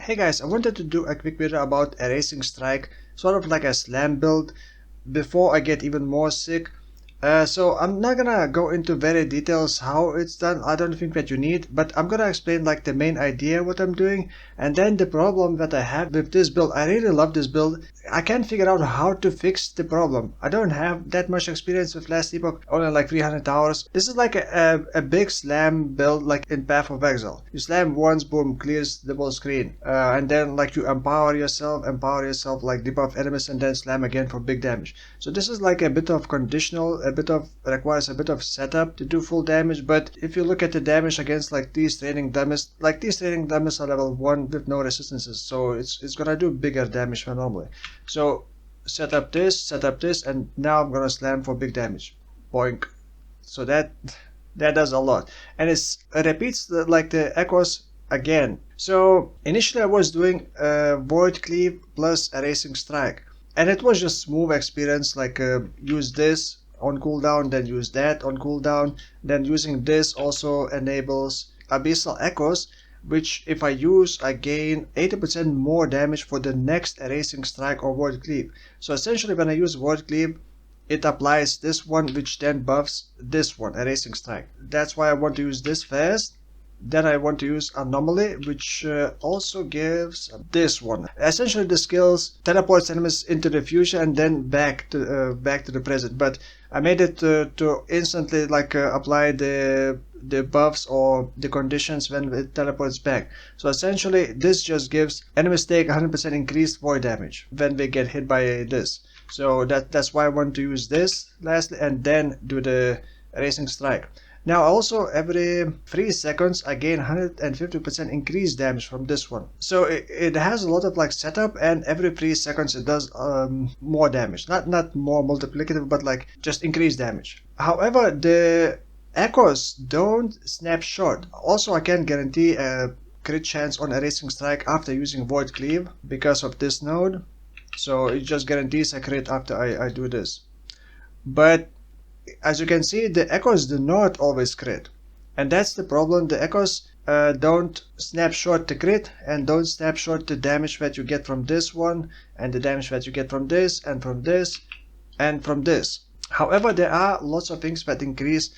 Hey guys, I wanted to do a quick video about erasing strike, sort of like a slam build, before I get even more sick. So I'm not gonna go into very details how it's done. I don't think that you need, but I'm gonna explain like the main idea what I'm doing, and then the problem that I have with this build. I really love this build. I can't figure out how to fix the problem. I don't have that much experience with last epoch, only like 300 hours. This is like a big slam build like in Path of Exile. You slam once, boom, clears the whole screen. And then like you empower yourself like debuff enemies and then slam again for big damage. So this is like a bit of conditional, requires a bit of setup to do full damage. But if you look at the damage against like these training dummies, are level 1 with no resistances, so it's gonna do bigger damage than normally. So set up this, and now I'm gonna slam for big damage. Boink. So that does a lot, and it repeats the echoes again. So initially I was doing void cleave plus erasing strike, and it was just smooth experience, like use this on cooldown, then use that on cooldown, then using this also enables abyssal echoes, which if I use, I gain 80% more damage for the next erasing strike or void cleave. So essentially when I use void cleave, it applies this one, which then buffs this one, erasing strike. That's why I want to use this first. Then I want to use anomaly, which also gives this one. Essentially the skills teleports enemies into the future and then back to the present. But I made it to instantly apply the buffs or the conditions when it teleports back. So essentially this just gives enemies take 100% increased void damage when they get hit by this. So that's why I want to use this lastly and then do the erasing strike. Now also every 3 seconds I gain 150% increased damage from this one. So it has a lot of like setup, and every 3 seconds it does more damage. Not more multiplicative, but like just increased damage. However, the echoes don't snapshot. Also I can guarantee a crit chance on erasing strike after using void cleave because of this node. So it just guarantees a crit after I do this. But as you can see, the echoes do not always crit, and that's the problem. The echoes don't snapshot the crit and don't snapshot the damage that you get from this one, and the damage that you get from this, and from this, and from this. However, there are lots of things that increase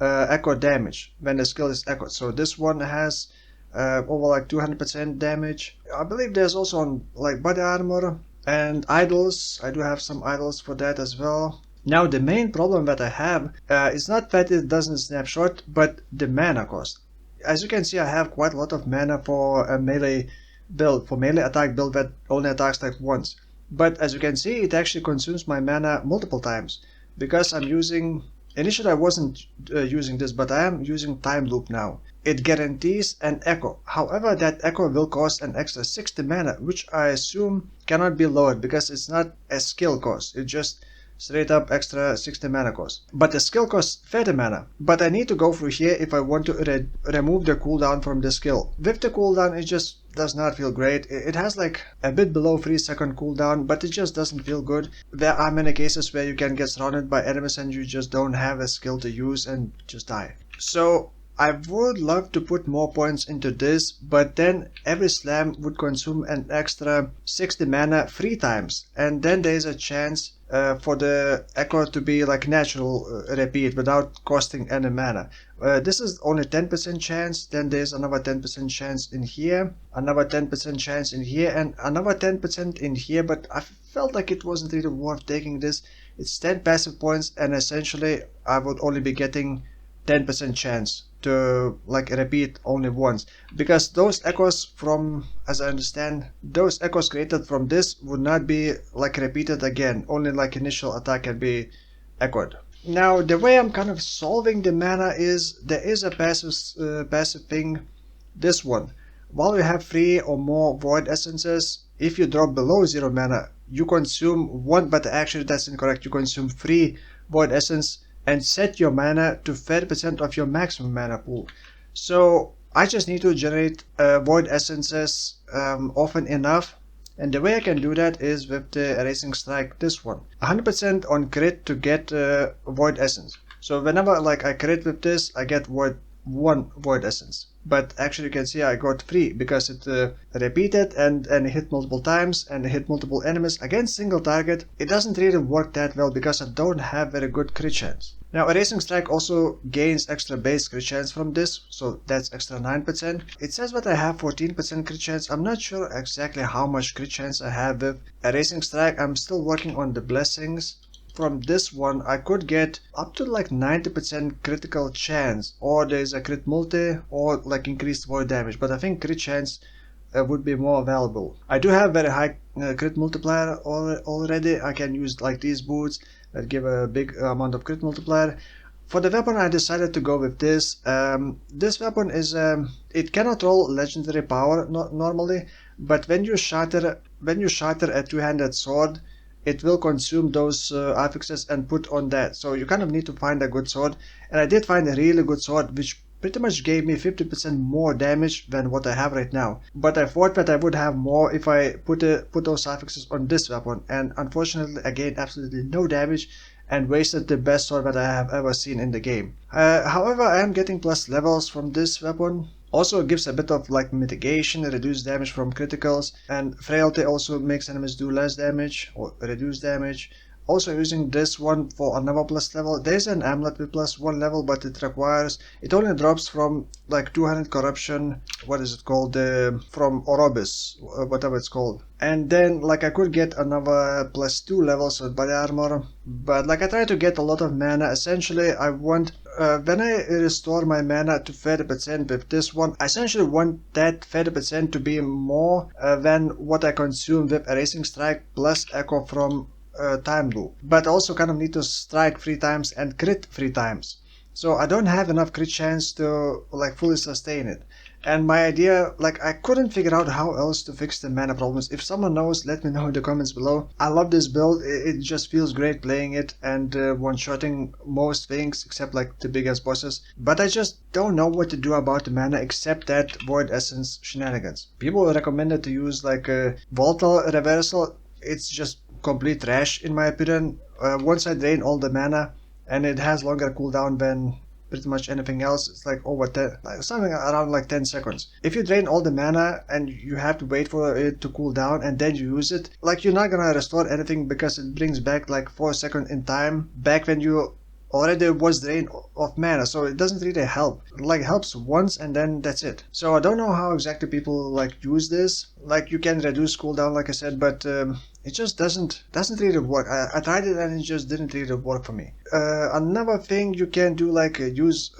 echo damage when the skill is echoed. So this one has over like 200% damage. I believe there's also on like body armor and idols. I do have some idols for that as well. Now the main problem that I have is not that it doesn't snapshot, but the mana cost. As you can see, I have quite a lot of mana for a melee build, for melee attack build that only attacks like once. But as you can see, it actually consumes my mana multiple times, because I'm using, initially I wasn't using this, but I am using time loop now. It guarantees an echo. However, that echo will cost an extra 60 mana, which I assume cannot be lowered because it's not a skill cost. It's just straight up extra 60 mana cost. But the skill costs 30 mana. But I need to go through here if I want to remove the cooldown from the skill. With the cooldown, it just does not feel great. It has like a bit below 3-second cooldown, but it just doesn't feel good. There are many cases where you can get surrounded by enemies and you just don't have a skill to use and just die. So I would love to put more points into this, but then every slam would consume an extra 60 mana 3 times, and then there is a chance for the echo to be like natural repeat without costing any mana. This is only 10% chance, then there's another 10% chance in here, another 10% chance in here, and another 10% in here, but I felt like it wasn't really worth taking this. It's 10 passive points, and essentially I would only be getting 10% chance to like repeat only once, because those echoes from, as I understand, those echoes created from this would not be like repeated again, only like initial attack can be echoed. Now the way I'm kind of solving the mana is there is a passive thing, this one. While you have 3 or more void essences, if you drop below 0 mana, you consume 1, but actually that's incorrect, you consume 3 void essence and set your mana to 30% of your maximum mana pool. So I just need to generate void essences often enough, and the way I can do that is with the erasing strike, this one. 100% on crit to get void essence. So whenever like I crit with this, I get 1 void essence. but actually you can see I got 3 because it repeated and hit multiple times and hit multiple enemies against single target. It doesn't really work that well because I don't have very good crit chance. Now Erasing Strike also gains extra base crit chance from this, so that's extra 9%. It says that I have 14% crit chance. I'm not sure exactly how much crit chance I have with Erasing Strike. I'm still working on the blessings. From this one I could get up to like 90% critical chance, or there's a crit multi or like increased void damage, but I think crit chance would be more valuable. I do have very high crit multiplier already. I can use like these boots that give a big amount of crit multiplier. For the weapon I decided to go with this. This weapon is it cannot roll legendary power normally, but when you shatter a two-handed sword, it will consume those affixes and put on that. So you kind of need to find a good sword, and I did find a really good sword which pretty much gave me 50% more damage than what I have right now. But I thought that I would have more if I put those affixes on this weapon, and unfortunately I gained absolutely no damage and wasted the best sword that I have ever seen in the game. However, I am getting plus levels from this weapon. Also gives a bit of like mitigation, reduced damage from criticals, and frailty also makes enemies do less damage or reduce damage. Also using this one for another plus level. There's an amulet with plus 1 level, but it only drops from like 200 corruption, what is it called, from Orobis, whatever it's called. And then like I could get another plus 2 levels of body armor, but like I try to get a lot of mana. Essentially I want, when I restore my mana to 30% with this one, I essentially want that 30% to be more than what I consume with Erasing Strike plus Echo from time loop, but also kind of need to strike 3 times and crit 3 times. So I don't have enough crit chance to like fully sustain it. And my idea, like I couldn't figure out how else to fix the mana problems. If someone knows, let me know in the comments below. I love this build. It just feels great playing it and one-shotting most things except like the biggest bosses. But I just don't know what to do about the mana except that Void Essence shenanigans. People recommended to use like a Volatile Reversal. It's just complete trash in my opinion. Once I drain all the mana, and it has longer cooldown than pretty much anything else. It's like over 10, like something around like 10 seconds. If you drain all the mana and you have to wait for it to cool down and then you use it, like you're not gonna restore anything because it brings back like 4 seconds in time back when you already was drained of mana, so it doesn't really help. Like helps once and then that's it. So I don't know how exactly people like use this. Like you can reduce cooldown like I said, but it just doesn't really work. I tried it and it just didn't really work for me. Another thing you can do, like use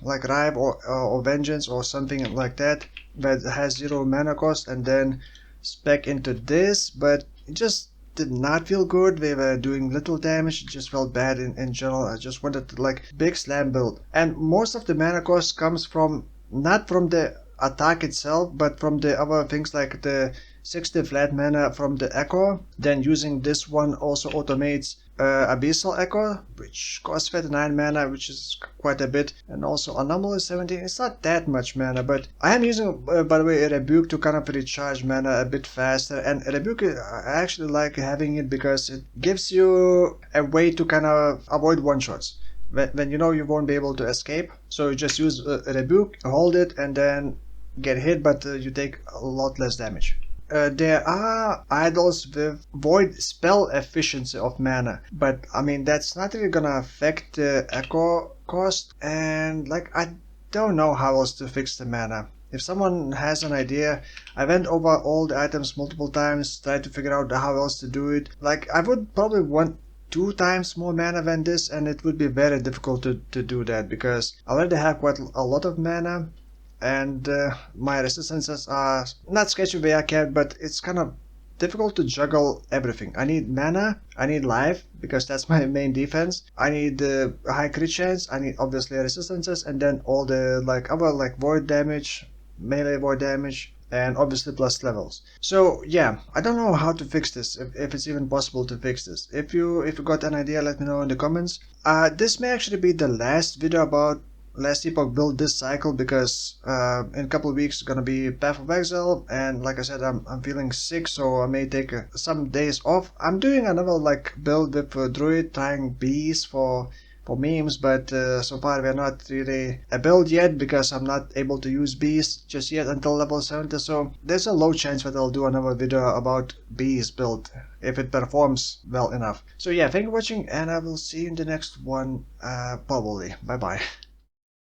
like Rive or Vengeance or something like that has 0 mana cost, and then spec into this, but it just did not feel good. They were doing little damage. It just felt bad in general. I just wanted to like big slam build, and most of the mana cost comes from not from the attack itself, but from the other things like the 60 flat mana from the Echo. Then using this one also automates Abyssal Echo, which costs 39 mana, which is quite a bit, and also Anomaly 17. It's not that much mana, but I am using, by the way, a Rebuke to kind of recharge mana a bit faster, and Rebuke, I actually like having it because it gives you a way to kind of avoid one-shots. When you know you won't be able to escape, so you just use a Rebuke, hold it, and then get hit, but you take a lot less damage. There are idols with void spell efficiency of mana, but I mean that's not really gonna affect the echo cost, and like I don't know how else to fix the mana. If someone has an idea, I went over all the items multiple times, tried to figure out how else to do it. Like I would probably want 2 times more mana than this, and it would be very difficult to do that because I already have quite a lot of mana. And my resistances are not sketchy way I can, but it's kind of difficult to juggle everything. I need mana, I need life because that's my main defense. I need high crit chance, I need obviously resistances, and then all the like other like void damage, melee void damage, and obviously plus levels. So yeah, I don't know how to fix this, if it's even possible to fix this. If you got an idea, let me know in the comments. This may actually be the last video about last Epoch build this cycle because in a couple of weeks it's gonna be Path of Exile, and like I said, I'm feeling sick, so I may take some days off. I'm doing another like build with Druid, trying bees for for memes, but so far we're not really a build yet because I'm not able to use bees just yet until level 70, so there's a low chance that I'll do another video about bees build if it performs well enough. So yeah, thank you for watching, and I will see you in the next one, probably. Bye bye.